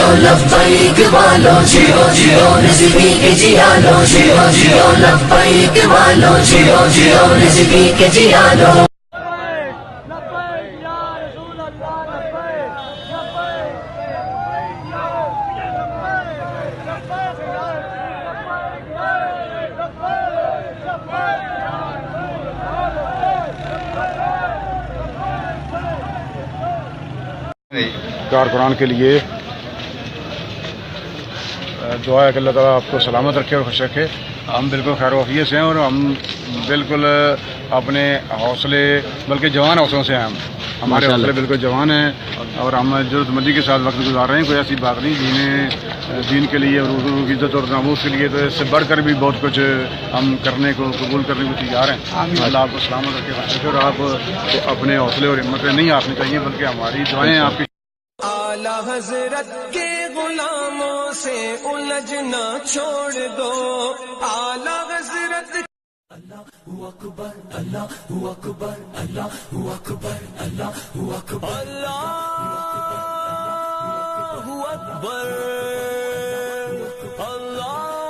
جیو لبیک والو جیو جیو رضوی کے جیا لو جیو جیو لبیک والو جیو جیو رضوی کے جیا لو کارکنان کے لیے دعا ہے کہ اللہ تعالیٰ آپ کو سلامت رکھے اور خوش رکھے. ہم بالکل خیر و عافیت سے ہیں اور ہم بالکل اپنے حوصلے بلکہ جوان حوصلوں سے ہیں. ہمارے حوصلے بالکل جوان ہیں اور ہم ضرورت مندی کے ساتھ وقت گزار رہے ہیں. کوئی ایسی بات نہیں. دین کے لیے اور اردو کی عزت اور ناموس کے لیے تو اس سے بڑھ کر بھی بہت کچھ ہم کرنے کو قبول کرنے کو تیار ہیں. اللہ آپ کو سلامت رکھے خوش رکھے اور آپ اپنے حوصلے اور ہمتیں نہیں ہارنی چاہیے بلکہ ہماری دعائیں آپ کی. اعلیٰ حضرت کے غلاموں سے الجھنا چھوڑ دو. اعلیٰ حضرت اللہ اکبر اللہ اکبر اللہ اکبر اللہ اکبر اللہ اکبر اللہ